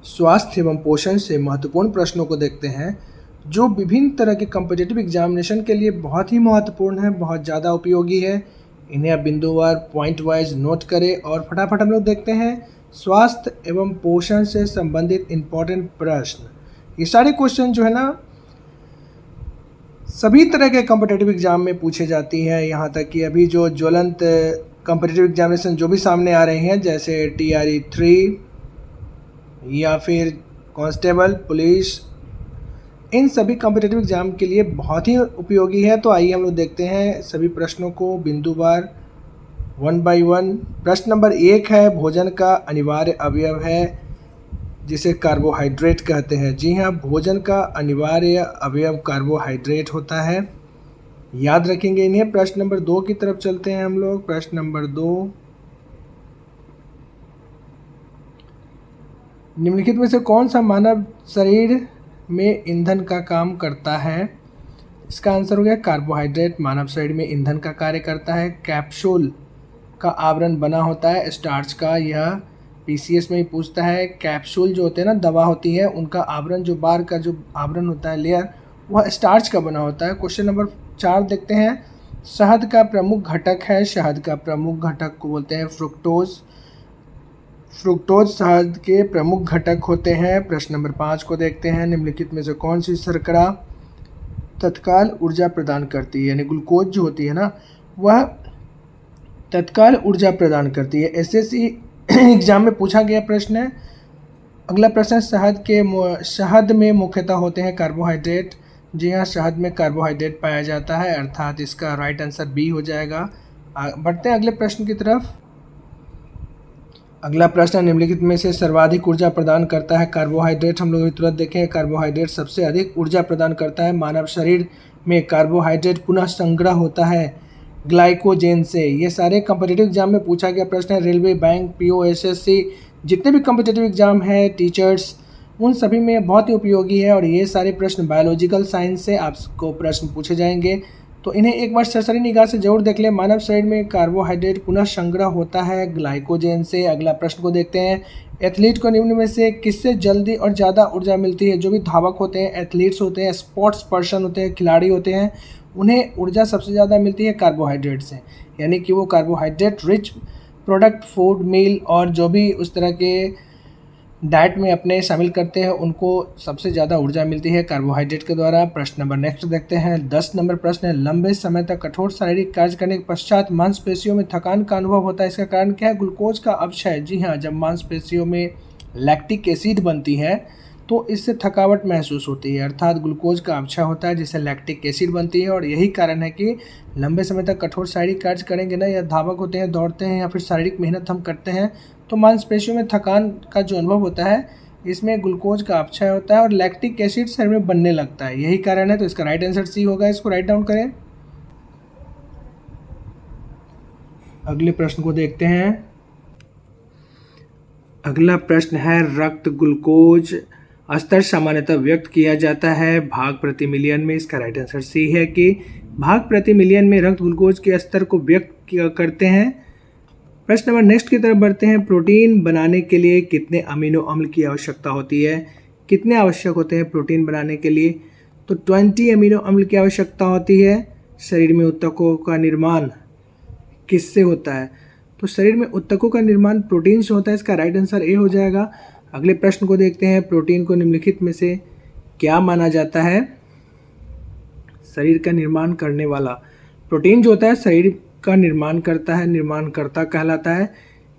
स्वास्थ्य एवं पोषण से महत्वपूर्ण प्रश्नों को देखते हैं, जो विभिन्न तरह के कॉम्पिटिटिव एग्जामिनेशन के लिए बहुत ही महत्वपूर्ण है, बहुत ज़्यादा उपयोगी है। इन्हें आप बिंदुवार पॉइंट वाइज नोट करें और फटाफट हम लोग देखते हैं स्वास्थ्य एवं पोषण से संबंधित इम्पोर्टेंट प्रश्न। ये सारे क्वेश्चन जो है ना सभी तरह के कॉम्पिटिटिव एग्जाम में पूछे जाती है। यहाँ तक कि अभी जो ज्वलंत कॉम्पिटिटिव एग्जामिनेशन जो भी सामने आ रहे हैं, जैसे TRE 3 या फिर कांस्टेबल, पुलिस, इन सभी कॉम्पिटिटिव एग्जाम के लिए बहुत ही उपयोगी है। तो आइए हम लोग देखते हैं सभी प्रश्नों को बिंदुवार 1 बाय 1। प्रश्न नंबर 1 है, भोजन का अनिवार्य अवयव है जिसे कार्बोहाइड्रेट कहते हैं। जी हाँ, भोजन का अनिवार्य अवयव कार्बोहाइड्रेट होता है, याद रखेंगे इन्हें। प्रश्न नंबर 2 की तरफ चलते हैं हम लोग। प्रश्न नंबर 2, निम्नलिखित में से कौन सा मानव शरीर में ईंधन का काम करता है? इसका आंसर हो गया कार्बोहाइड्रेट मानव शरीर में ईंधन का कार्य करता है। कैप्सूल का आवरण बना होता है स्टार्च का। यह PCS में ही पूछता है। कैप्सूल जो होते हैं ना, दवा होती है, उनका आवरण, जो बार का जो आवरण होता है, लेयर, वह स्टार्च का बना होता है। क्वेश्चन नंबर 4 देखते हैं। शहद का प्रमुख घटक है। शहद का प्रमुख घटक को बोलते हैं फ्रुक्टोज। फ्रुक्टोज शहद के प्रमुख घटक होते हैं। प्रश्न नंबर 5 को देखते हैं। निम्नलिखित में से कौन सी शर्करा तत्काल ऊर्जा प्रदान करती है? यानी ग्लूकोज जो होती है ना, वह तत्काल ऊर्जा प्रदान करती है। SSC एग्जाम में पूछा गया प्रश्न है। अगला प्रश्न, शहद में मुख्यतः होते हैं कार्बोहाइड्रेट। जी हाँ, शहद में कार्बोहाइड्रेट पाया जाता है, अर्थात इसका राइट आंसर बी हो जाएगा। बढ़ते हैं अगले प्रश्न की तरफ। अगला प्रश्न, निम्नलिखित में से सर्वाधिक ऊर्जा प्रदान करता है कार्बोहाइड्रेट? हम लोग तुरंत देखें, कार्बोहाइड्रेट सबसे अधिक ऊर्जा प्रदान करता है। मानव शरीर में कार्बोहाइड्रेट पुनः संग्रह होता है ग्लाइकोजेन से। ये सारे कॉम्पिटिटिव एग्जाम में पूछा गया प्रश्न है। रेलवे, बैंक, PO, SSC, जितने भी कॉम्पिटिटिव एग्जाम है, टीचर्स, उन सभी में बहुत ही उपयोगी है। और ये सारे प्रश्न बायोलॉजिकल साइंस से आपको प्रश्न पूछे जाएंगे, तो इन्हें एक बार सरसरी निगाह से जरूर देख लें। मानव शरीर में कार्बोहाइड्रेट पुनः संग्रह होता है ग्लाइकोजेन से। अगला प्रश्न को देखते हैं। एथलीट को निम्न में से किससे जल्दी और ज़्यादा ऊर्जा मिलती है? जो भी धावक होते हैं, एथलीट्स होते हैं, स्पोर्ट्स पर्सन होते हैं, खिलाड़ी होते हैं, उन्हें ऊर्जा सबसे ज़्यादा मिलती है कार्बोहाइड्रेट से। यानी कि वो कार्बोहाइड्रेट रिच प्रोडक्ट, फूड, मील और जो भी उस तरह के डाइट में अपने शामिल करते हैं, उनको सबसे ज़्यादा ऊर्जा मिलती है कार्बोहाइड्रेट के द्वारा। प्रश्न नंबर नेक्स्ट देखते हैं। 10 नंबर प्रश्न है। लंबे समय तक कठोर शारीरिक कार्य करने के पश्चात मांसपेशियों में थकान का अनुभव होता है, इसका कारण क्या है? ग्लूकोज का अपक्षय। जी हाँ, जब मांसपेशियों में लैक्टिक एसिड बनती है तो इससे थकावट महसूस होती है, अर्थात ग्लूकोज का अपक्षय होता है जिससे लैक्टिक एसिड बनती है। और यही कारण है कि लंबे समय तक कठोर शारीरिक कार्य करेंगे ना, या धावक होते हैं, दौड़ते हैं, या फिर शारीरिक मेहनत हम करते हैं, तो मांसपेशियों में थकान का जो अनुभव होता है, इसमें ग्लूकोज का अपक्षय होता है और लैक्टिक एसिड शरीर में बनने लगता है, यही कारण है। तो इसका राइट आंसर सी होगा। इसको राइट डाउन करें। अगले प्रश्न को देखते हैं। अगला प्रश्न है, रक्त ग्लूकोज स्तर सामान्यतः व्यक्त किया जाता है भाग प्रति मिलियन में। इसका राइट आंसर सी है कि भाग प्रति मिलियन में रक्त ग्लूकोज के स्तर को व्यक्त करते हैं। प्रश्न नंबर नेक्स्ट की तरफ बढ़ते हैं। प्रोटीन बनाने के लिए कितने अमीनो अम्ल की आवश्यकता होती है? कितने आवश्यक होते हैं प्रोटीन बनाने के लिए? तो 20 अमीनो अम्ल की आवश्यकता होती है। शरीर में ऊतकों का निर्माण किससे होता है? तो शरीर में ऊतकों का निर्माण प्रोटीन से होता है। इसका राइट आंसर ए हो जाएगा। अगले प्रश्न को देखते हैं। प्रोटीन को निम्नलिखित में से क्या माना जाता है शरीर का निर्माण करने वाला? प्रोटीन जो होता है शरीर का निर्माण करता है, निर्माणकर्ता कहलाता है,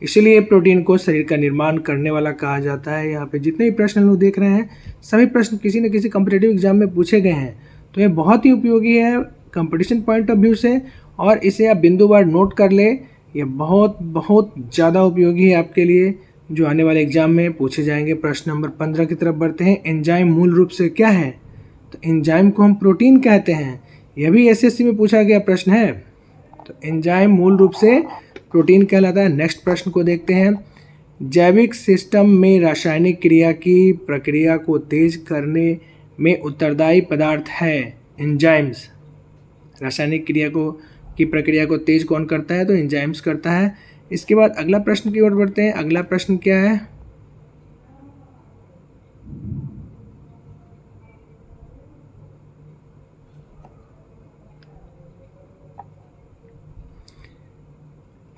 इसीलिए प्रोटीन को शरीर का निर्माण करने वाला कहा जाता है। यहाँ पे जितने भी प्रश्न लोग देख रहे हैं, सभी प्रश्न किसी न किसी कॉम्पिटिटिव एग्जाम में पूछे गए हैं, तो ये बहुत ही उपयोगी है कंपटीशन पॉइंट ऑफ व्यू से। और इसे आप बिंदुवार नोट कर ले, ये बहुत बहुत ज़्यादा उपयोगी है आपके लिए, जो आने वाले एग्जाम में पूछे जाएंगे। प्रश्न नंबर 15 की तरफ बढ़ते हैं। एंजाइम मूल रूप से क्या है? तो एंजाइम को हम प्रोटीन कहते हैं। यह भी SSC में पूछा गया प्रश्न है। तो एंजाइम मूल रूप से प्रोटीन कहलाता है। नेक्स्ट प्रश्न को देखते हैं। जैविक सिस्टम में रासायनिक क्रिया की प्रक्रिया को तेज करने में उत्तरदायी पदार्थ है एंजाइम्स। रासायनिक क्रिया की प्रक्रिया को तेज कौन करता है? तो एंजाइम्स करता है। इसके बाद अगला प्रश्न की ओर बढ़ते हैं। अगला प्रश्न क्या है?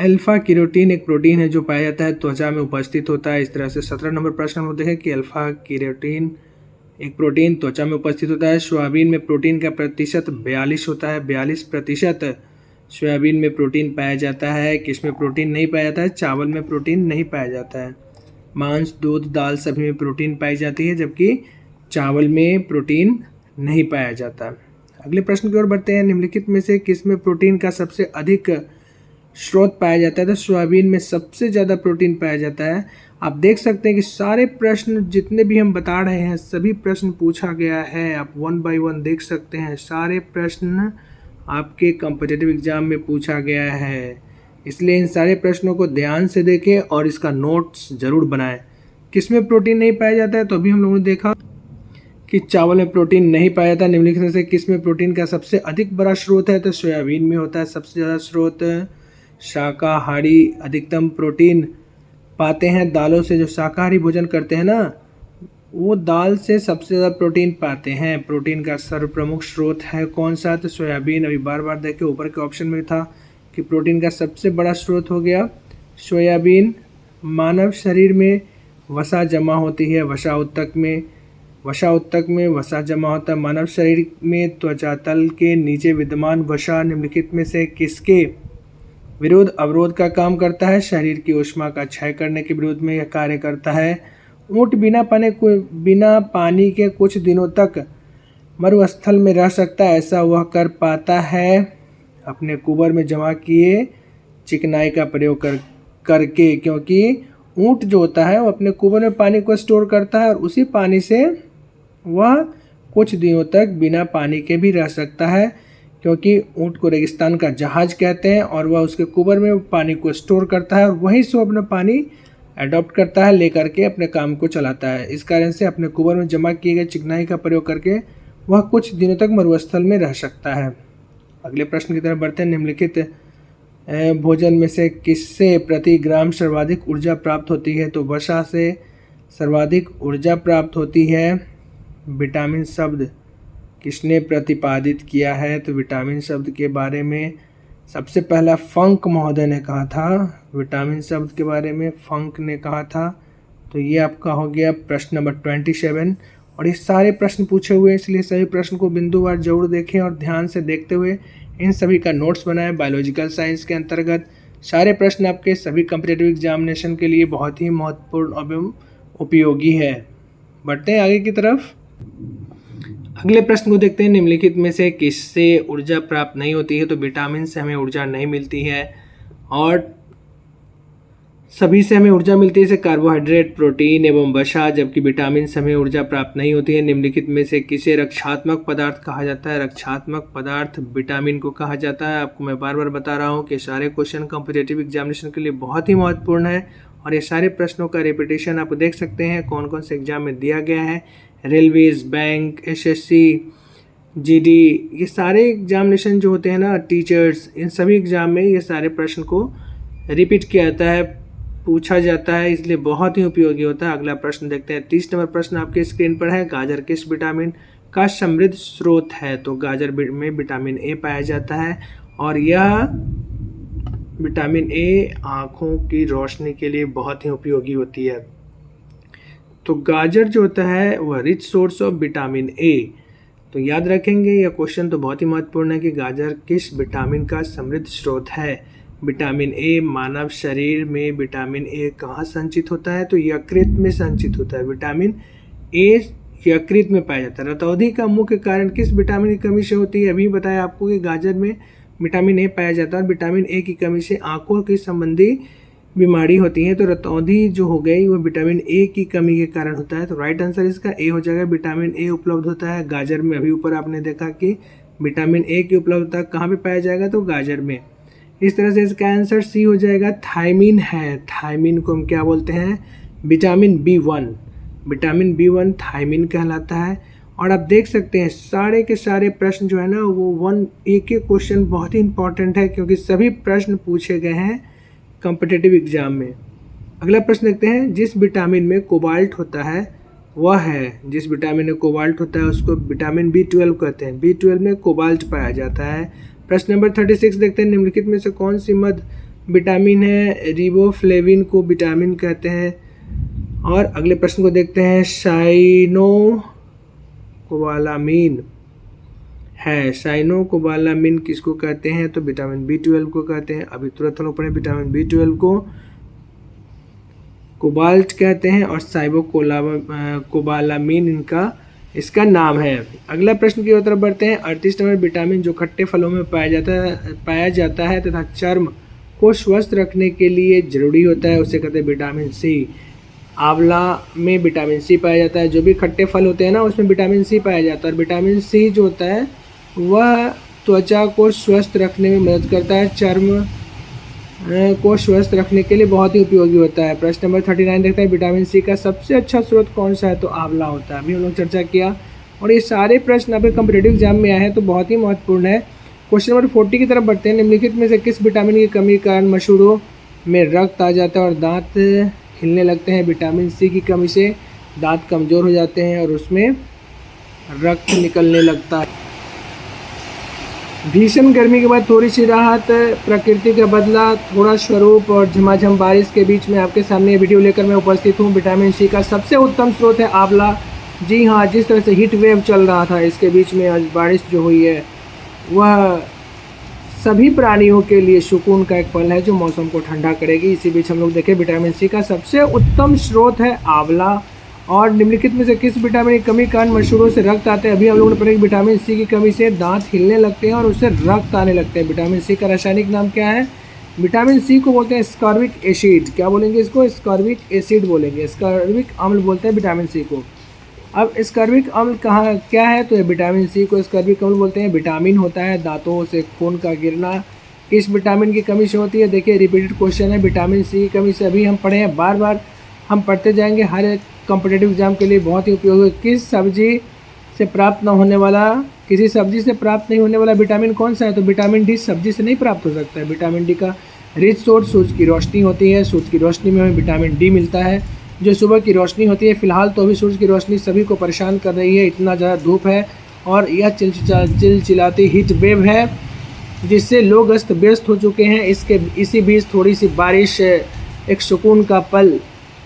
अल्फा केरोटीन एक प्रोटीन है जो पाया जाता है त्वचा में उपस्थित होता है। इस तरह से 17 नंबर प्रश्न हम लोग देखें कि अल्फा केरोटीन एक प्रोटीन त्वचा में उपस्थित होता है। सोयाबीन में प्रोटीन का प्रतिशत 42 होता है। 42% सोयाबीन में प्रोटीन पाया जाता है। किसमें प्रोटीन नहीं पाया जाता है? चावल में प्रोटीन नहीं पाया जाता है। मांस, दूध, दाल सभी में प्रोटीन पाई जाती है, जबकि चावल में प्रोटीन नहीं पाया जाता। अगले प्रश्न की ओर बढ़ते हैं। निम्नलिखित में से किसमें प्रोटीन का सबसे अधिक स्रोत पाया जाता है? तो सोयाबीन में सबसे ज़्यादा प्रोटीन पाया जाता है। आप देख सकते हैं कि सारे प्रश्न जितने भी हम बता रहे हैं सभी प्रश्न पूछा गया है। आप 1 बाय 1 देख सकते हैं, सारे प्रश्न आपके कॉम्पिटिटिव एग्जाम में पूछा गया है। इसलिए इन सारे प्रश्नों को ध्यान से देखें और इसका नोट्स ज़रूर बनाएं। किसमें प्रोटीन नहीं पाया जाता है? तो अभी हम लोगों ने देखा कि चावल में प्रोटीन नहीं पाया जाता। निम्नलिखित में से किसमें प्रोटीन का सबसे अधिक बड़ा स्रोत है? तो सोयाबीन में होता है सबसे ज़्यादा स्रोत। शाकाहारी अधिकतम प्रोटीन पाते हैं दालों से। जो शाकाहारी भोजन करते हैं ना, वो दाल से सबसे ज़्यादा प्रोटीन पाते हैं। प्रोटीन का सर्वप्रमुख स्रोत है कौन सा? तो सोयाबीन। अभी बार बार देखे ऊपर के ऑप्शन में था कि प्रोटीन का सबसे बड़ा स्रोत हो गया सोयाबीन। मानव शरीर में वसा जमा होती है वसा उत्तक में वसा जमा होता है। मानव शरीर में त्वचा तल के नीचे विद्यमान वसा निम्नलिखित में से किसके विरोध अवरोध का काम करता है? शरीर की ऊष्मा का क्षय करने के विरोध में यह कार्य करता है। ऊँट बिना पानी के कुछ दिनों तक मरुस्थल में रह सकता है। ऐसा वह कर पाता है अपने कुबर में जमा किए चिकनाई का प्रयोग करके, क्योंकि ऊँट जो होता है वो अपने कुबर में पानी को स्टोर करता है और उसी पानी से वह कुछ दिनों तक बिना पानी के भी रह सकता है, क्योंकि ऊँट को रेगिस्तान का जहाज कहते हैं और वह उसके कुबर में पानी को स्टोर करता है और वहीं से अपना पानी अडॉप्ट करता है, लेकर के अपने काम को चलाता है। इस कारण से अपने कुबर में जमा किए गए चिकनाई का प्रयोग करके वह कुछ दिनों तक मरुस्थल में रह सकता है। अगले प्रश्न की तरफ बढ़ते हैं। निम्नलिखित भोजन में से किससे प्रति ग्राम सर्वाधिक ऊर्जा प्राप्त होती है? तो वसा से सर्वाधिक ऊर्जा प्राप्त होती है। विटामिन शब्द किसने प्रतिपादित किया है? तो विटामिन शब्द के बारे में सबसे पहला फंक महोदय ने कहा था। विटामिन शब्द के बारे में फंक ने कहा था। तो ये आपका हो गया प्रश्न नंबर 27। और ये सारे प्रश्न पूछे हुए हैं, इसलिए सभी प्रश्न को बिंदुवार जरूर देखें और ध्यान से देखते हुए इन सभी का नोट्स बनाएं। बायोलॉजिकल साइंस के अंतर्गत सारे प्रश्न आपके सभी कॉम्पिटिटिव एग्जामिनेशन के लिए बहुत ही महत्वपूर्ण एवं उपयोगी है। बढ़ते हैं आगे की तरफ। अगले प्रश्न को देखते हैं। निम्नलिखित में से किससे ऊर्जा प्राप्त नहीं होती है? तो विटामिन से हमें ऊर्जा नहीं मिलती है और सभी से हमें ऊर्जा मिलती है, जैसे कार्बोहाइड्रेट, प्रोटीन एवं वसा, जबकि विटामिन से हमें ऊर्जा प्राप्त नहीं होती है। निम्नलिखित में से किसे रक्षात्मक पदार्थ कहा जाता है? रक्षात्मक पदार्थ विटामिन को कहा जाता है। आपको मैं बार बार बता रहा हूँ कि सारे क्वेश्चन कॉम्पिटिटिव एग्जामिनेशन के लिए बहुत ही महत्वपूर्ण है और ये सारे प्रश्नों का रिपीटेशन आप देख सकते हैं कौन कौन से एग्जाम में दिया गया है। रेलवेज, बैंक, एसएससी, जीडी, ये सारे एग्जामिनेशन जो होते हैं ना, टीचर्स, इन सभी एग्जाम में ये सारे प्रश्न को रिपीट किया जाता है, पूछा जाता है, इसलिए बहुत ही उपयोगी होता है। अगला प्रश्न देखते हैं। 30 नंबर प्रश्न आपके स्क्रीन पर है। गाजर किस विटामिन का समृद्ध स्रोत है? तो गाजर में विटामिन ए पाया जाता है और यह विटामिन ए आँखों की रोशनी के लिए बहुत ही उपयोगी होती है। तो गाजर जो होता है वह rich source of vitamin A. तो याद रखेंगे, यह क्वेश्चन तो बहुत ही महत्वपूर्ण है कि गाजर किस विटामिन का समृद्ध स्रोत है। विटामिन ए मानव शरीर में विटामिन ए कहाँ संचित होता है? तो यकृत में संचित होता है। विटामिन ए यकृत में पाया जाता है। रतौंधी का मुख्य कारण किस विटामिन की कमी से होती है? अभी बताया आपको कि गाजर में विटामिन ए पाया जाता है और विटामिन ए की कमी से आँखों की संबंधी बीमारी होती है। तो रतौंधी जो हो गई वो विटामिन ए की कमी के कारण होता है। तो राइट आंसर इसका ए हो जाएगा। विटामिन ए उपलब्ध होता है गाजर में। अभी ऊपर आपने देखा कि विटामिन ए की उपलब्धता कहाँ पे पाया जाएगा? तो गाजर में। इस तरह से इसका आंसर सी हो जाएगा। थायमिन है। थायमिन को हम क्या बोलते हैं? Vitamin B1। Vitamin B1 thiamine कहलाता है। और आप देख सकते हैं सारे के सारे प्रश्न जो है ना वो एक क्वेश्चन बहुत ही इंपॉर्टेंट है, क्योंकि सभी प्रश्न पूछे गए हैं कॉम्पिटिटिव एग्जाम में। अगला प्रश्न देखते हैं। जिस विटामिन में कोबाल्ट होता है वह है, जिस विटामिन में कोबाल्ट होता है उसको विटामिन B12 कहते हैं। B12 में कोबाल्ट पाया जाता है। प्रश्न नंबर 36 देखते हैं। निम्नलिखित में से कौन सी मध विटामिन है। रिबोफ्लेविन को विटामिन कहते हैं। और अगले प्रश्न को देखते हैं। साइनोकोबालामीन है, साइनोकोबालामीन किसको कहते हैं? तो विटामिन B12 को कहते हैं। अभी तुरंत हम लोग पढ़े विटामिन B12 को कोबाल्ट कहते हैं और कोबालामीन इसका नाम है। अगला प्रश्न की तरफ बढ़ते हैं। 38 नंबर, विटामिन जो खट्टे फलों में पाया जाता है तथा चर्म को स्वस्थ रखने के लिए जरूरी होता है, उसे कहते हैं विटामिन सी। आंवला में विटामिन सी पाया जाता है। जो भी खट्टे फल होते हैं ना, उसमें विटामिन सी पाया जाता है। और विटामिन सी जो होता है वह त्वचा को स्वस्थ रखने में मदद करता है, चर्म को स्वस्थ रखने के लिए बहुत ही उपयोगी होता है। प्रश्न नंबर 39 देखते हैं। विटामिन सी का सबसे अच्छा स्रोत कौन सा है? तो आंवला होता है। अभी हम लोग चर्चा किया और ये सारे प्रश्न अभी कॉम्पिटिटिव एग्जाम में आए हैं तो बहुत ही महत्वपूर्ण है। क्वेश्चन नंबर 40 की तरफ बढ़ते हैं। निम्नलिखित में से किस विटामिन की कमी के कारण मसूड़ों में रक्त आ जाता है और दांत हिलने लगते हैं? विटामिन सी की कमी से दांत कमज़ोर हो जाते हैं और उसमें रक्त निकलने लगता है। भीषण गर्मी के बाद थोड़ी सी राहत, प्रकृति का बदला, थोड़ा स्वरूप और झमाझम बारिश के बीच में आपके सामने ये वीडियो लेकर मैं उपस्थित हूँ। विटामिन सी का सबसे उत्तम स्रोत है आंवला। जी हाँ, जिस तरह से हीट वेव चल रहा था इसके बीच में आज बारिश जो हुई है वह सभी प्राणियों के लिए सुकून का एक पल है जो मौसम को ठंडा करेगी। इसी बीच हम लोग देखें विटामिन सी का सबसे उत्तम स्रोत है आंवला। और निम्नलिखित में से किस विटामिन की कमी के कारण मसूड़ों से रक्त आते हैं? अभी हम लोगों ने पढ़ा कि विटामिन सी की कमी से दांत हिलने लगते हैं और उससे रक्त आने लगते हैं। विटामिन सी का रासायनिक नाम क्या है? विटामिन सी को बोलते हैं स्कॉर्बिक एसिड। क्या बोलेंगे इसको? स्कॉर्बिक एसिड बोलेंगे। स्कॉर्बिक अम्ल बोलते हैं विटामिन सी को। अब स्कॉर्बिक अम्ल कहाँ क्या है? तो विटामिन सी को स्कॉर्बिक अम्ल बोलते हैं। विटामिन होता है दांतों से खून का गिरना। किस विटामिन की कमी से होती है? देखिए रिपीटेड क्वेश्चन है। विटामिन सी की कमी से अभी हम पढ़े हैं, बार बार हम पढ़ते जाएंगे। हर एक कॉम्पिटिटिव एग्जाम के लिए बहुत ही उपयोगी। किस सब्जी से प्राप्त न होने वाला, किसी सब्जी से प्राप्त नहीं होने वाला विटामिन कौन सा है? तो विटामिन डी सब्जी से नहीं प्राप्त हो सकता है। विटामिन डी का रिच सोर्स सूरज की रोशनी होती है। सूरज की रोशनी में हमें विटामिन डी मिलता है। जो सुबह की रोशनी होती है, फिलहाल तो अभी सूरज की रोशनी सभी को परेशान कर रही है, इतना ज़्यादा धूप है और यह चिलचिलाती हीट वेव है जिससे लोग अस्त व्यस्त हो चुके हैं। इसी बीच थोड़ी सी बारिश, एक सुकून का पल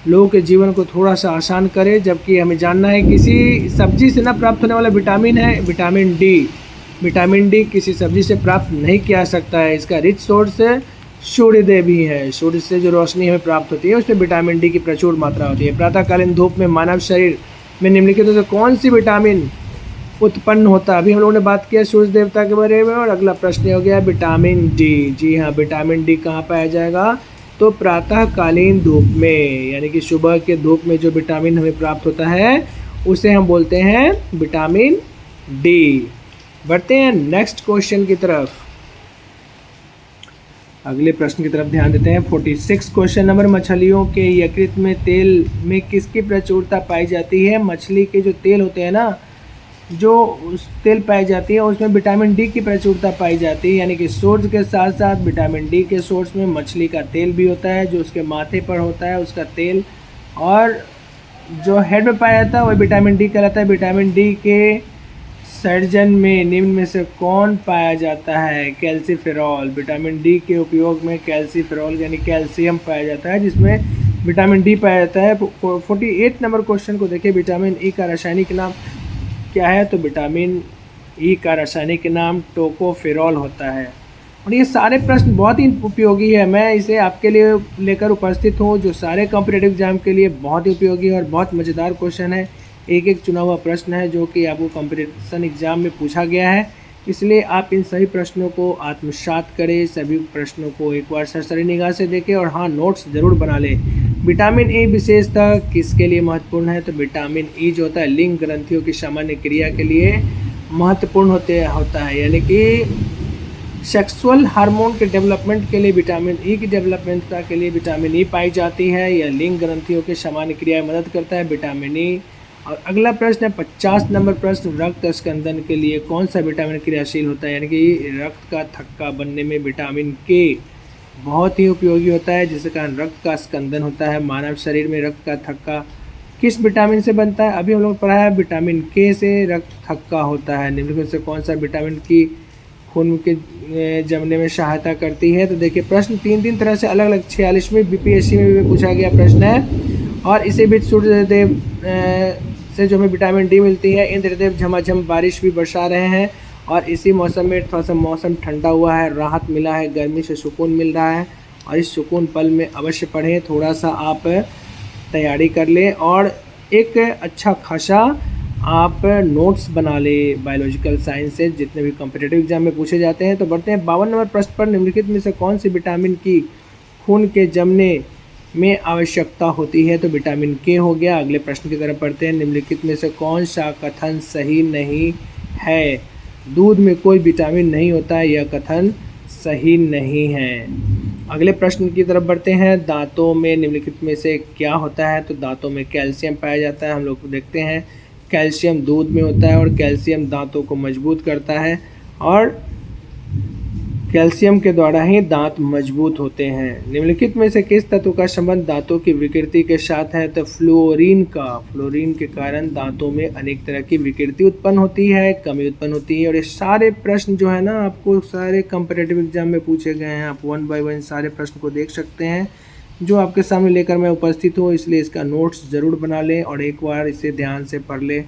लोगों के जीवन को थोड़ा सा आसान करे। जबकि हमें जानना है किसी सब्जी से ना प्राप्त होने वाला विटामिन है विटामिन डी। विटामिन डी किसी सब्जी से प्राप्त नहीं किया सकता है। इसका रिच सोर्स सूर्यदेव ही है। सूर्य से जो रोशनी हमें प्राप्त होती है उसमें विटामिन डी की प्रचुर मात्रा होती है। प्रातःकालीन धूप में मानव शरीर में निम्नलिखित में से कौन सी विटामिन उत्पन्न होता है? अभी हम लोगों ने बात किया सूर्य देवता के बारे में और अगला प्रश्न हो गया विटामिन डी। जी हाँ, विटामिन डी कहाँ पाया जाएगा? तो प्रातःकालीन धूप में, यानी कि सुबह के धूप में जो विटामिन हमें प्राप्त होता है उसे हम बोलते हैं विटामिन डी। बढ़ते हैं नेक्स्ट क्वेश्चन की तरफ। अगले प्रश्न की तरफ ध्यान देते हैं। 46 क्वेश्चन नंबर, मछलियों के यकृत में तेल में किसकी प्रचुरता पाई जाती है? मछली के जो तेल होते हैं ना, जो उस तेल पाई जाती है उसमें विटामिन डी की प्रचुरता पाई जाती है। यानी कि सोर्स के साथ साथ विटामिन डी के सोर्स में मछली का तेल भी होता है, जो उसके माथे पर होता है उसका तेल, और जो हेड में पाया जाता है वह विटामिन डी कहलाता है। विटामिन डी के सर्जन में निम्न में से कौन पाया जाता है? कैल्सीफेरॉल। विटामिन डी के उपयोग में कैल्सीफेरॉल यानी कैल्शियम पाया जाता है जिसमें विटामिन डी पाया जाता है। 48 नंबर क्वेश्चन को देखिए। विटामिन ई का रासायनिक नाम क्या है? तो विटामिन ई का रासायनिक नाम टोकोफेरॉल होता है। और ये सारे प्रश्न बहुत ही उपयोगी है। मैं इसे आपके लिए लेकर उपस्थित हूँ, जो सारे कॉम्पिटिटिव एग्जाम के लिए बहुत ही उपयोगी और बहुत मज़ेदार क्वेश्चन है। एक एक चुना हुआ प्रश्न है जो कि आपको कॉम्पिटिशन एग्जाम में पूछा गया है, इसलिए आप इन सभी प्रश्नों को आत्मसात करें, सभी प्रश्नों को एक बार सरसरी निगाह से देखें और हाँ, नोट्स ज़रूर बना लें। विटामिन ई विशेषता किसके लिए महत्वपूर्ण है? तो विटामिन ई जो होता है लिंग ग्रंथियों की सामान्य क्रिया के लिए महत्वपूर्ण होता है। यानी कि सेक्सुअल हार्मोन के डेवलपमेंट के लिए, विटामिन ई की डेवलपमेंट के लिए विटामिन ई पाई जाती है। यह लिंग ग्रंथियों के सामान्य क्रिया में मदद करता है विटामिन ई। और अगला प्रश्न है 50 नंबर प्रश्न, रक्त स्कंदन के लिए कौन सा विटामिन क्रियाशील होता है? यानी कि रक्त का थक्का बनने में विटामिन के बहुत ही उपयोगी होता है, जिसके कारण रक्त का स्कंदन होता है। मानव शरीर में रक्त का थक्का किस विटामिन से बनता है? अभी हम लोग पढ़ा है विटामिन के से रक्त थक्का होता है। निम्नलिखित से कौन सा विटामिन की खून के जमने में सहायता करती है। तो देखिए प्रश्न तीन तरह से अलग अलग 46वें बीपीएससी में भी पूछा गया प्रश्न है। और इसी बीच सूर्यदेव से जो हमें विटामिन डी मिलती है, इंद्रदेव झमाझम बारिश भी बरसा रहे हैं और इसी मौसम में थोड़ा सा मौसम ठंडा हुआ है, राहत मिला है, गर्मी से सुकून मिल रहा है और इस सुकून पल में अवश्य पढ़ें, थोड़ा सा आप तैयारी कर लें और एक अच्छा खासा आप नोट्स बना ले बायोलॉजिकल साइंस से जितने भी कॉम्पिटिटिव एग्जाम में पूछे जाते हैं। तो बढ़ते हैं 52 नंबर प्रश्न पर। निम्नलिखित में से कौन सी विटामिन की खून के जमने में आवश्यकता होती है? तो विटामिन के हो गया। अगले प्रश्न की तरफ पढ़ते हैं। निम्नलिखित में से कौन सा कथन सही नहीं है? दूध में कोई विटामिन नहीं होता है, यह कथन सही नहीं है। अगले प्रश्न की तरफ बढ़ते हैं। दांतों में निम्नलिखित में से क्या होता है? तो दांतों में कैल्शियम पाया जाता है। हम लोग देखते हैं कैल्शियम दूध में होता है और कैल्शियम दांतों को मजबूत करता है और कैल्शियम के द्वारा ही दांत मजबूत होते हैं। निम्नलिखित में से किस तत्व का संबंध दांतों की विकृति के साथ है? तो फ्लोरीन का। फ्लोरीन के कारण दांतों में अनेक तरह की विकृति उत्पन्न होती है, कमी उत्पन्न होती है। और ये सारे प्रश्न जो है ना आपको सारे कंपैरेटिव एग्जाम में पूछे गए हैं। आप 1 बाय 1 सारे प्रश्न को देख सकते हैं जो आपके सामने लेकर मैं उपस्थित हूँ, इसलिए इसका नोट्स ज़रूर बना लें और एक बार इसे ध्यान से पढ़ लें,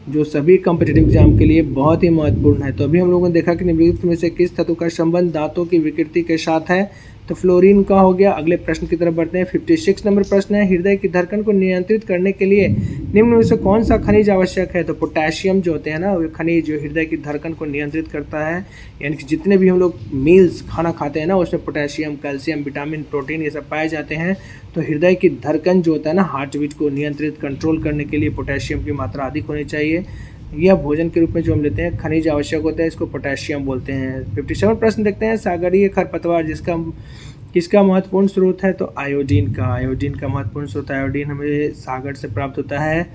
जो सभी कॉम्पिटिटिव एग्जाम के लिए बहुत ही महत्वपूर्ण है। तो अभी हम लोगों ने देखा कि निम्नलिखित में से किस तत्व का संबंध दांतों की विकृति के साथ है? तो फ्लोरीन का हो गया। अगले प्रश्न की तरफ बढ़ते हैं। 56 नंबर प्रश्न है, हृदय की धड़कन को नियंत्रित करने के लिए निम्न में से कौन सा खनिज आवश्यक है? तो पोटेशियम जो होते हैं ना, वो खनिज जो हृदय की धड़कन को नियंत्रित करता है, यानी कि जितने भी हम लोग मील्स खाना खाते हैं ना उसमें पोटेशियम, कैल्शियम, विटामिन, प्रोटीन ये सब पाए जाते हैं। तो हृदय की धड़कन जो होता है ना, हार्ट बीट को नियंत्रित कंट्रोल करने के लिए पोटेशियम की मात्रा अधिक होनी चाहिए। यह भोजन के रूप में जो हम लेते हैं खनिज आवश्यक होता है, इसको पोटेशियम बोलते हैं। 57 प्रश्न देखते हैं। सागरीय खरपतवार किसका महत्वपूर्ण स्रोत है? तो आयोडीन का। आयोडीन का महत्वपूर्ण स्रोत आयोडीन हमें सागर से प्राप्त होता है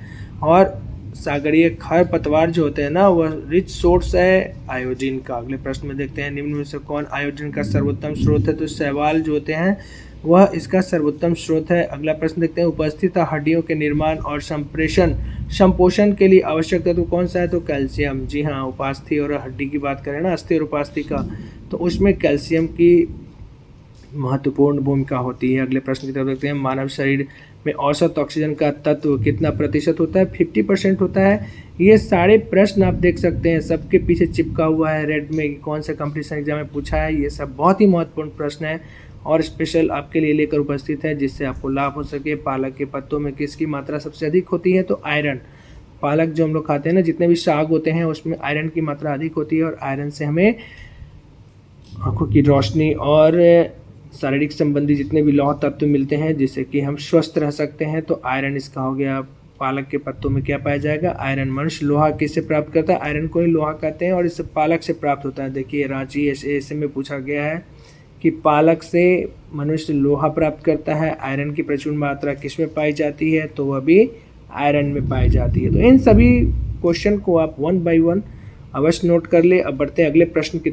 और सागरीय खरपतवार जो होते हैं ना वह रिच सोर्स है आयोडीन का। अगले प्रश्न में देखते हैं। निम्न में से कौन आयोडीन का सर्वोत्तम स्रोत है? तो शैवाल जो होते हैं वह इसका सर्वोत्तम स्रोत है। अगला प्रश्न देखते हैं। उपस्थित हड्डियों के निर्माण और संपोषण के लिए आवश्यक तत्व कौन सा है? तो कैल्शियम। जी हाँ, उपास्थि और हड्डी की बात करें ना, अस्थि और उपास्थि का, तो उसमें कैल्शियम की महत्वपूर्ण भूमिका होती है। अगले प्रश्न की तरफ देखते हैं। मानव शरीर में औसत ऑक्सीजन का तत्व कितना प्रतिशत होता है? 50% होता है। ये सारे प्रश्न आप देख सकते हैं, सबके पीछे चिपका हुआ है रेड में कौन से कंपटीशन एग्जाम में पूछा है। ये सब बहुत ही महत्वपूर्ण प्रश्न है और स्पेशल आपके लिए लेकर उपस्थित है जिससे आपको लाभ हो सके। पालक के पत्तों में किसकी मात्रा सबसे अधिक होती है? तो आयरन। पालक जो हम लोग खाते हैं ना, जितने भी साग होते हैं उसमें आयरन की मात्रा अधिक होती है और आयरन से हमें आँखों की रोशनी और शारीरिक संबंधी जितने भी लौह तत्व मिलते हैं जिससे कि हम स्वस्थ रह सकते हैं। तो आयरन इसका हो गया। पालक के पत्तों में क्या पाया जाएगा? आयरन। मनुष्य लोहा किससे प्राप्त करता है? आयरन को ही लोहा कहते हैं और इससे पालक से प्राप्त होता है। देखिए रांची ऐसे में पूछा गया है कि पालक से मनुष्य लोहा प्राप्त करता है। आयरन की प्रचुर मात्रा किस में पाई जाती है? तो वह भी आयरन में पाई जाती है। तो इन सभी क्वेश्चन को आप 1 बाय 1 अवश्य नोट कर ले। अब बढ़ते हैं अगले प्रश्न की।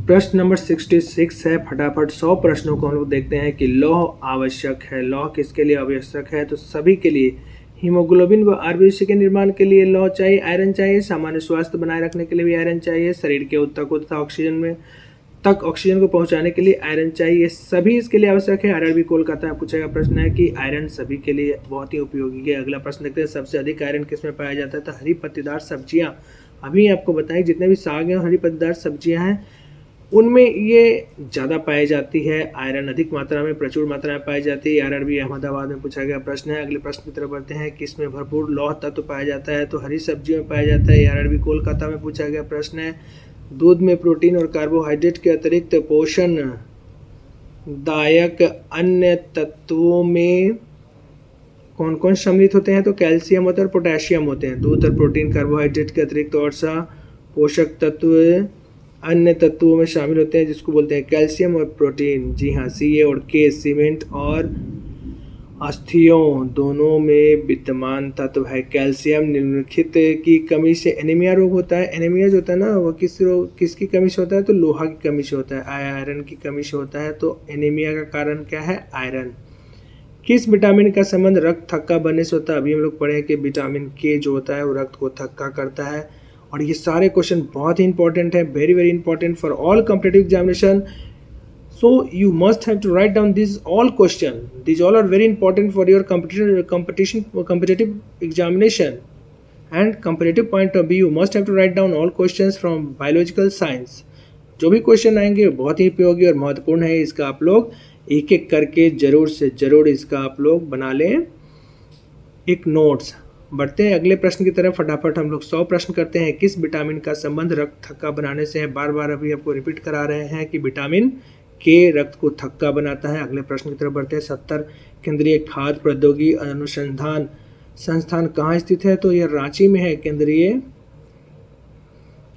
प्रश्न नंबर 66 है। फटाफट 100 प्रश्नों को हम लोग देखते हैं कि लौह आवश्यक है। लौह किसके लिए आवश्यक है? तो सभी के लिए। हीमोग्लोबिन व आरबीसी के निर्माण के लिए लौह चाहिए, आयरन चाहिए। सामान्य स्वास्थ्य बनाए रखने के लिए भी आयरन चाहिए। शरीर के ऊतकों तथा ऑक्सीजन को पहुंचाने के लिए आयरन चाहिए। सभी इसके लिए आवश्यक है। आरआरबी कोलकाता में पूछेगा प्रश्न है कि आयरन सभी के लिए बहुत ही उपयोगी है। अगला प्रश्न देखते हैं। सबसे अधिक आयरन किसमें पाया जाता है? तो हरी पत्तेदार सब्जियां। अभी आपको बताएं जितने भी साग हैं हरी पत्तेदार सब्जियां हैं उनमें ये ज़्यादा पाई जाती है। आयरन अधिक मात्रा में प्रचुर मात्रा में पाई जाती है। आरआरबी अहमदाबाद में पूछा गया प्रश्न है। अगले प्रश्न की तरफ बढ़ते हैं। किसमें भरपूर लौह तत्व पाया जाता है? तो हरी सब्जियों में पाया जाता है। आरआरबी कोलकाता में पूछा गया प्रश्न है। दूध में प्रोटीन और कार्बोहाइड्रेट के अतिरिक्त पोषण दायक अन्य तत्वों में कौन कौन सम्मिलित होते हैं? तो कैल्शियम होता है और पोटेशियम होते हैं। दूध और प्रोटीन कार्बोहाइड्रेट के अतिरिक्त और सा पोषक तत्व अन्य तत्वों में शामिल होते हैं जिसको बोलते हैं कैल्शियम और प्रोटीन। जी हाँ, Ca और K सीमेंट और अस्थियों दोनों में विद्यमान तत्व है। कैल्शियम निम्नलिखित की कमी से एनीमिया रोग होता है। एनीमिया जो होता है ना वह किसकी कमी से होता है? तो लोहा की कमी से होता है, आयरन की कमी से होता है। तो एनीमिया का कारण क्या है? आयरन। किस विटामिन का संबंध रक्त थक्का बनने से होता है? अभी हम लोग पढ़े हैं कि विटामिन के जो होता है वो रक्त को थक्का करता है और ये सारे क्वेश्चन बहुत ही इंपॉर्टेंट है, very very important for all competitive examination. So you must have to write down these all question. These all are very important for your competitive examination. And comparative point of view, you must have to write down all questions from biological science. जो भी question आएंगे बहुत ही उपयोगी और महत्वपूर्ण है. इसका आप लोग एक एक करके ज़रूर से ज़रूर इसका आप लोग बना लें एक नोट्स. बढ़ते हैं अगले प्रश्न की तरफ. फटाफट हम लोग 100 प्रश्न करते हैं. किस विटामिन का संबंध रक्त थक्का बनाने से है? बार बार अभी आपको रिपीट करा रहे हैं कि विटामिन के रक्त को थक्का बनाता है. अगले प्रश्न की तरफ बढ़ते हैं. 70 केंद्रीय खाद्य प्रौद्योगिकी अनुसंधान संस्थान कहाँ स्थित है? तो यह रांची में है. केंद्रीय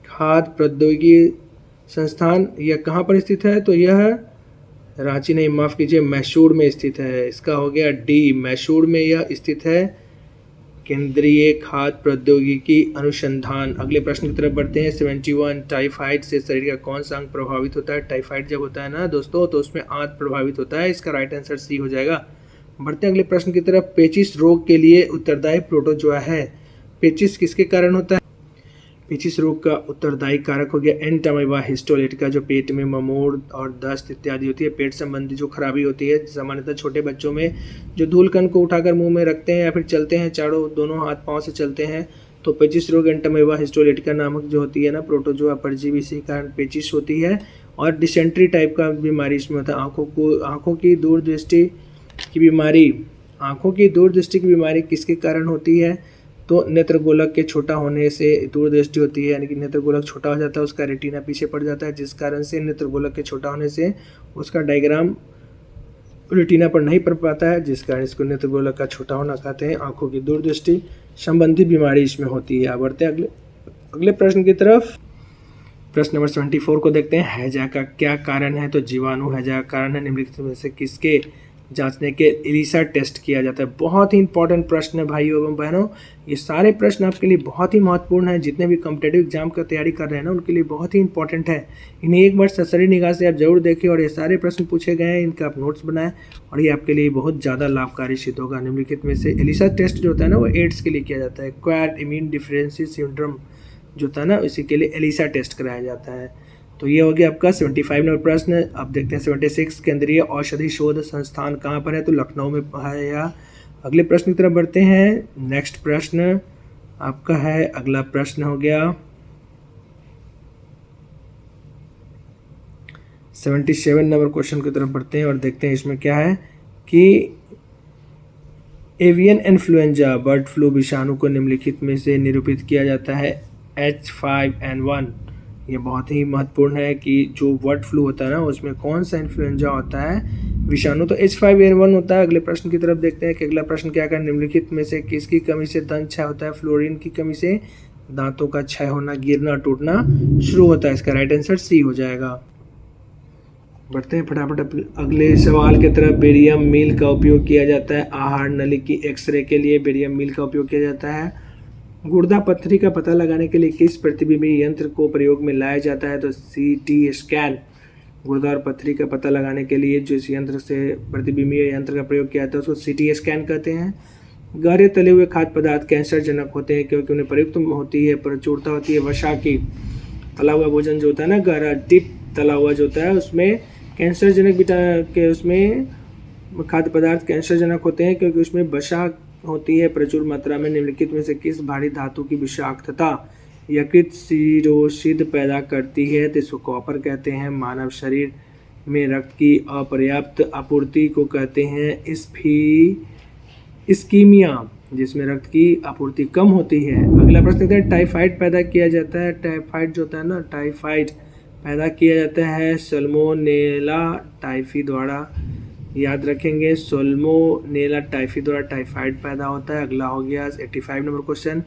खाद्य प्रौद्योगिकी संस्थान यह कहाँ पर स्थित है? तो यह रांची नहीं, माफ़ कीजिए, मैसूर में स्थित है. इसका हो गया डी, मैसूर में यह स्थित है केंद्रीय खाद्य प्रौद्योगिकी अनुसंधान. अगले प्रश्न की तरफ बढ़ते हैं. 71 टाइफाइड से शरीर का कौन सा अंग प्रभावित होता है? टाइफाइड जब होता है ना दोस्तों तो उसमें आंत प्रभावित होता है. इसका राइट आंसर सी हो जाएगा. बढ़ते हैं अगले प्रश्न की तरफ. पेचिश रोग के लिए उत्तरदायी प्रोटोजोआ है. पेचिश किसके कारण होता है? पेचिश रोग का उत्तरदायी कारक हो गया एंटामीबा हिस्टोलिटिका, जो पेट में ममोड़ और दस्त इत्यादि होती है. पेट संबंधी जो खराबी होती है सामान्यतः छोटे बच्चों में जो धूल कण को उठाकर मुंह में रखते हैं या फिर चलते हैं, चारों दोनों हाथ पांव से चलते हैं, तो पेचिश रोग एंटामीबा हिस्टोलिटिका नामक जो होती है ना प्रोटोजोआ परजीवी से कारण पेचिश होती है. और डिसेंट्री टाइप का बीमारी इसमें होता है. आँखों की दूरदृष्टि की बीमारी किसके कारण होती है? तो नेत्रगोलक के छोटा होने से दूरदृष्टि होती है, यानी कि नेत्रगोलक छोटा हो जाता है, उसका रेटिना पीछे पड़ जाता है, जिस कारण से नेत्रगोलक के छोटा होने से उसका डायग्राम रेटिना पर नहीं पड़ पाता है, जिस कारण इसको नेत्रगोलक का छोटा होना कहते हैं. आंखों की दूरदृष्टि संबंधी बीमारी इसमें होती है. बढ़ते हैं अगले प्रश्न की तरफ. प्रश्न नंबर 74 को देखते हैं. हैजा का क्या कारण है? तो जीवाणु हैजा का कारण है. निम्नलिखित में से किसके जांचने के एलिसा टेस्ट किया जाता है? बहुत ही इंपॉर्टेंट प्रश्न है भाइयों एवं बहनों. ये सारे प्रश्न आपके लिए बहुत ही महत्वपूर्ण है. जितने भी कॉम्पिटिटिव एग्जाम का तैयारी कर रहे हैं ना उनके लिए बहुत ही इंपॉर्टेंट है. इन्हें एक बार सरसरी निगाह से आप जरूर देखें और ये सारे प्रश्न पूछे गए हैं, इनका आप नोट्स बनाएं और ये आपके लिए बहुत ज़्यादा लाभकारी सिद्ध होगा. निम्नलिखित में से एलिसा टेस्ट जो होता है ना वो एड्स के लिए किया जाता है. एक्वायर्ड इम्यून डिफिशिएंसी सिंड्रोम जो होता है ना इसी के लिए एलिसा टेस्ट कराया जाता है. तो ये हो गया आपका 75 नंबर प्रश्न. अब देखते हैं 76 केंद्रीय औषधि शोध संस्थान कहाँ पर है? तो लखनऊ में है. या अगले प्रश्न की तरफ बढ़ते हैं. नेक्स्ट प्रश्न आपका है, अगला प्रश्न हो गया 77 नंबर क्वेश्चन की तरफ बढ़ते हैं और देखते हैं इसमें क्या है कि एवियन इन्फ्लुएंजा बर्ड फ्लू विषाणु को निम्नलिखित में से निरूपित किया जाता है H5N1. ये बहुत ही महत्वपूर्ण है कि जो बर्ड फ्लू होता है ना उसमें कौन सा इन्फ्लुएंजा होता है विषाणु? तो H5N1 होता है. अगले प्रश्न की तरफ देखते हैं कि अगला प्रश्न क्या है. निम्नलिखित में से किसकी कमी से दंत क्षय होता है? फ्लोरीन की कमी से दांतों का क्षय होना, गिरना, टूटना शुरू होता है. इसका राइट आंसर सी हो जाएगा. बढ़ते हैं फटाफट अगले सवाल की तरफ. बेरियम मील का उपयोग किया जाता है आहार नली की एक्सरे के लिए. बेरियम मील का उपयोग किया जाता है. गुर्दा पत्थरी का पता लगाने के लिए किस प्रतिबिंबी यंत्र को प्रयोग में लाया जाता है? तो CT स्कैन. गुर्दा और पत्थरी का पता लगाने के लिए जिस यंत्र से प्रतिबिंबीय यंत्र का प्रयोग किया जाता है उसको CT स्कैन कहते हैं. गहरे तले हुए खाद्य पदार्थ कैंसर जनक होते हैं क्योंकि उन्हें प्रयुक्त होती है प्रचुरता होती है वसा की. तला हुआ भोजन जो होता है ना, गहरा डीप तला हुआ जो होता है उसमें कैंसर जनक के उसमें खाद्य पदार्थ कैंसर जनक होते हैं क्योंकि उसमें वसा होती है प्रचुर मात्रा में. निम्नलिखित में से किस भारी धातु की विषाक्तता यकृत सिरोसिद पैदा करती है? तो इसको कॉपर कहते हैं. मानव शरीर में रक्त की अपर्याप्त आपूर्ति को कहते हैं इस्कीमिया, जिसमें रक्त की आपूर्ति कम होती है. अगला प्रश्न है टाइफाइड पैदा किया जाता है. टाइफाइड जो होता है ना, टाइफाइड पैदा किया जाता है सल्मोनेला टाइफी द्वारा. याद रखेंगे, सल्मोनेला टाइफी द्वारा टाइफाइड पैदा होता है. अगला हो गया 85 नंबर क्वेश्चन.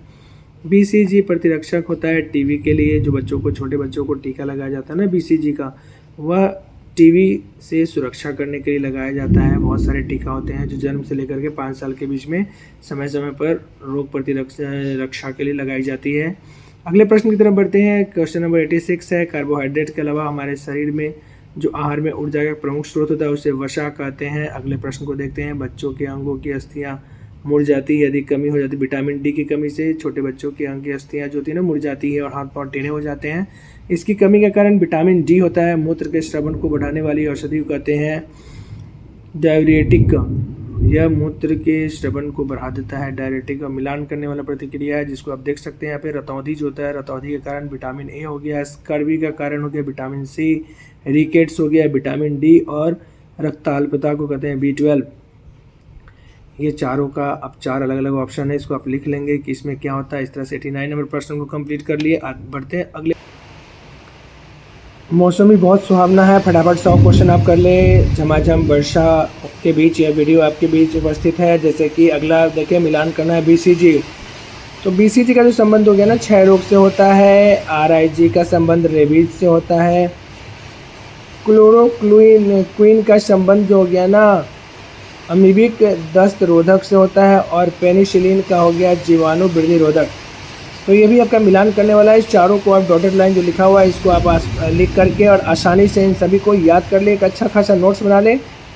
BCG प्रतिरक्षक होता है टीबी के लिए. जो बच्चों को, छोटे बच्चों को टीका लगाया जाता है ना BCG का, वह टीबी से सुरक्षा करने के लिए लगाया जाता है. बहुत सारे टीका होते हैं जो जन्म से लेकर के 5 साल के बीच में समय समय पर रोग प्रतिरक्षा के लिए लगाई जाती है. अगले प्रश्न की तरफ बढ़ते हैं. क्वेश्चन नंबर 86 है. कार्बोहाइड्रेट के अलावा हमारे शरीर में जो आहार में ऊर्जा का प्रमुख स्रोत होता है उसे वसा कहते हैं. अगले प्रश्न को देखते हैं. बच्चों के अंगों की अस्थियां मुड़ जाती है यदि कमी हो जाती है। विटामिन डी की कमी से छोटे बच्चों की अंग की अस्थियाँ जो होती है ना मुड़ जाती है और हाथ पांव टेढ़े हो जाते हैं। इसकी कमी के कारण विटामिन डी होता है। मूत्र के स्रवण को बढ़ाने वाली औषधि को कहते हैं डाययूरेटिक। यह मूत्र के स्रवण को बढ़ा देता है। डाययूरेटिक का मिलान करने वाला प्रतिक्रिया है जिसको आप देख सकते हैं यहाँ पे। रतौंधी जो होता है, रतौंधी के कारण विटामिन ए हो गया, स्कर्वी का कारण हो गया विटामिन सी, रिकेट्स हो गया विटामिन डी, और रक्ताल्पता को कहते हैं B12। ये चारों का अब 4 अलग अलग ऑप्शन है, इसको आप लिख लेंगे कि इसमें क्या होता है। इस तरह से 89 नंबर प्रश्न को कंप्लीट कर लिए। आगे बढ़ते हैं अगले। मौसम भी बहुत सुहावना है, फटाफट 100 क्वेश्चन आप कर ले। झमाझम वर्षा के बीच यह वीडियो आपके बीच उपस्थित है। जैसे कि अगला देखिए, मिलान करना है BCG। तो BCG का जो संबंध हो गया ना, क्षय रोग से होता है। RIG का संबंध रेबीज से होता है। क्लोरोक्विन का संबंध जो हो गया ना, अमीबिक दस्त रोधक से होता है। और पेनिसिलिन का हो गया जीवाणु वृद्धि रोधक। तो ये भी आपका मिलान करने वाला है। इस चारों को आप डॉटेड लाइन जो लिखा हुआ है इसको आप लिख करके और आसानी से इन सभी को याद कर ले। एक अच्छा खासा नोट्स बना ले।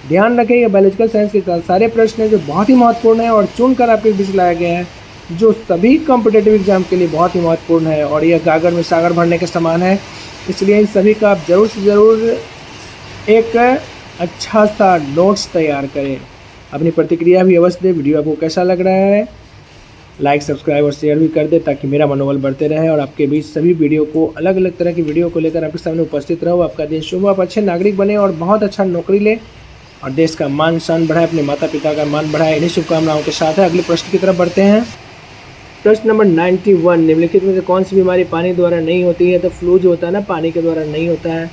ध्यान रखें, ये बायोलॉजिकल साइंस के सारे प्रश्न हैं जो बहुत ही महत्वपूर्ण है और चुन कर आपके बीच लाया गया है, जो सभी कॉम्पिटेटिव एग्जाम के लिए बहुत ही महत्वपूर्ण है। और यह गागर में सागर भरने के समान है। इसलिए इन सभी का आप ज़रूर से ज़रूर एक अच्छा सा नोट्स तैयार करें। अपनी प्रतिक्रिया भी अवश्य दे। वीडियो आपको कैसा लग रहा है, लाइक, सब्सक्राइब और शेयर भी कर दे ताकि मेरा मनोबल बढ़ते रहे और आपके बीच सभी वीडियो को, अलग अलग तरह की वीडियो को लेकर आपके सामने उपस्थित रहो। आपका देश शुभ, आप अच्छे नागरिक बने और बहुत अच्छा नौकरी ले और देश का मान शान बढ़ाए, अपने माता पिता का मान बढ़ाए। इन्हीं शुभकामनाओं के साथ है अगले प्रश्न की तरफ बढ़ते हैं। प्रश्न नंबर 91, निम्नलिखित में से कौन सी बीमारी पानी द्वारा नहीं होती है? तो फ्लू जो होता है ना, पानी के द्वारा नहीं होता है।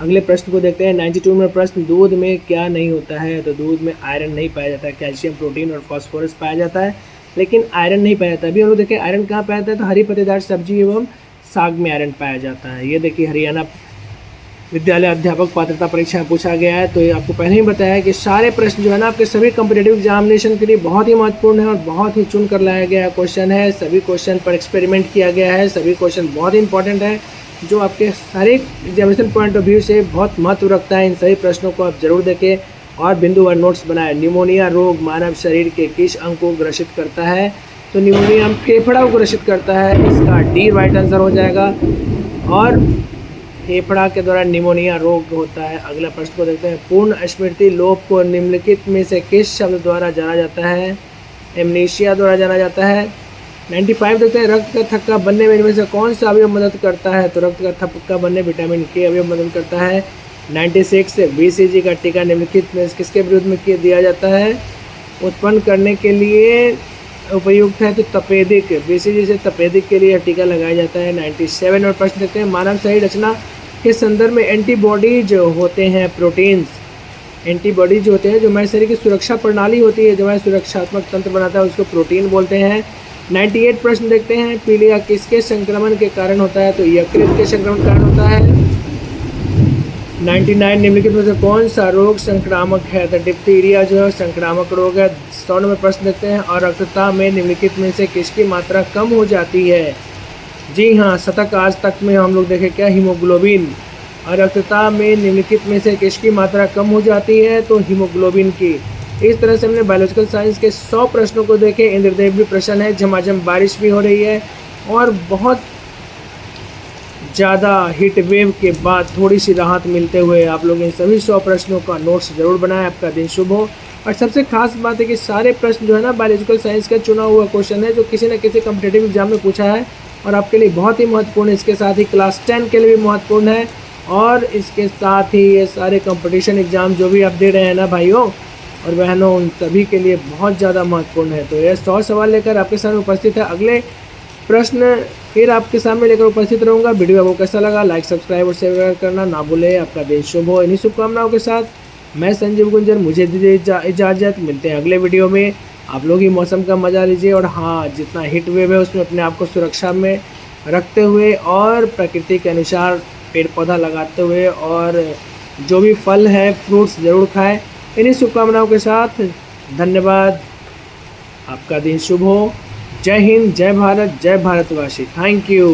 अगले प्रश्न को देखते हैं। 92 में प्रश्न, दूध में क्या नहीं होता है? तो दूध में आयरन नहीं पाया जाता है। कैल्शियम, प्रोटीन और फास्फोरस पाया जाता है, लेकिन आयरन नहीं पाया जाता। अभी हम लोग देखें आयरन कहाँ पाया जाता है, तो हरी पत्तेदार सब्जी एवं साग में आयरन पाया जाता है। ये देखिए, हरियाणा विद्यालय अध्यापक पात्रता परीक्षा में पूछा गया है। तो ये आपको पहले ही बताया कि सारे प्रश्न जो है ना आपके सभी कॉम्पिटेटिव एग्जामिनेशन के लिए बहुत ही महत्वपूर्ण है और बहुत ही चुन कर लाया गया क्वेश्चन है। सभी क्वेश्चन पर एक्सपेरिमेंट किया गया है। सभी क्वेश्चन बहुत ही इंपॉर्टेंट है, जो आपके हर एक एग्जामिनेशन पॉइंट ऑफ व्यू से बहुत महत्व रखता है। इन सभी प्रश्नों को आप जरूर देखें और बिंदुवार नोट्स बनाएं। निमोनिया रोग मानव शरीर के किस अंग को ग्रसित करता है? तो निमोनिया फेफड़ा को ग्रसित करता है। इसका डी राइट आंसर हो जाएगा। और फेफड़ा के द्वारा निमोनिया रोग होता है। अगला प्रश्न को देखते हैं। पूर्ण स्मृति लोप को निम्नलिखित में से किस शब्द द्वारा जाना जाता है? एमनीशिया द्वारा जाना जाता है। 95 देखते हैं। रक्त का थक्का बनने में इनमें से कौन सा अवयव मदद करता है? तो रक्त का थक्का बनने विटामिन के अवयव मदद करता है। 96 BCG का टीका निम्नलिखित में किसके विरुद्ध में दिया जाता है? उत्पन्न करने के लिए उपयुक्त है। तो तपेदिक, BCG से तपेदिक के लिए टीका लगाया जाता है। 97 और प्रश्न देखते हैं। मानव शरीर रचना के संदर्भ में एंटीबॉडीज होते हैं प्रोटीन्स। एंटीबॉडीज होते हैं जो हमारे शरीर की सुरक्षा प्रणाली होती है, जो हमारे सुरक्षात्मक तंत्र बनाता है, उसको प्रोटीन बोलते हैं। 98 प्रश्न देखते हैं। पीलिया किसके संक्रमण के कारण होता है? तो यकृत के संक्रमण के कारण होता है। 99 निम्नलिखित में से कौन सा रोग संक्रामक है? तो डिप्थीरिया जो है संक्रामक रोग है। 100 नंबर प्रश्न देखते हैं। और रक्तता में निम्नलिखित में से किसकी मात्रा कम हो जाती है? जी हाँ, शतक आज तक में हम लोग देखें क्या, हीमोग्लोबिन। और रक्तता में निम्नलिखित में से किसकी मात्रा कम हो जाती है? तो हीमोग्लोबिन की। इस तरह से हमने बायोलॉजिकल साइंस के 100 प्रश्नों को देखे। इंद्रदेव भी प्रश्न है, झमाझम बारिश भी हो रही है और बहुत ज़्यादा हीट वेव के बाद थोड़ी सी राहत मिलते हुए आप लोग इन सभी 100 प्रश्नों का नोट्स ज़रूर बनाएं। आपका दिन शुभ हो। और सबसे खास बात है कि सारे प्रश्न जो है ना बायोलॉजिकल साइंस का चुना हुआ क्वेश्चन है, जो किसी न किसी कॉम्पिटेटिव एग्जाम में पूछा है और आपके लिए बहुत ही महत्वपूर्ण है। इसके साथ ही क्लास 10 के लिए भी महत्वपूर्ण है और इसके साथ ही ये सारे कंपटीशन एग्ज़ाम जो भी आप दे रहे हैं ना भाइयों और बहनों, उन सभी के लिए बहुत ज़्यादा महत्वपूर्ण है। तो ये 100 सवाल लेकर आपके सामने उपस्थित है। अगले प्रश्न फिर आपके सामने लेकर उपस्थित रहूँगा। वीडियो आपको कैसा लगा, लाइक, सब्सक्राइब और शेयर करना ना भूलें। आपका दिन शुभ हो। इन्हीं शुभकामनाओं के साथ मैं संजीव गुंजर, मुझे दीजिए इजाज़त। मिलते हैं अगले वीडियो में। आप लोग ही मौसम का मज़ा लीजिए और हाँ, जितना हीट वेव है उसमें अपने आप को सुरक्षा में रखते हुए और प्रकृति के अनुसार पेड़ पौधा लगाते हुए और जो भी फल है, फ्रूट्स ज़रूर खाएं। इन्हीं शुभकामनाओं के साथ धन्यवाद। आपका दिन शुभ हो। जय हिंद, जय भारत, जय भारतवासी। Thank you.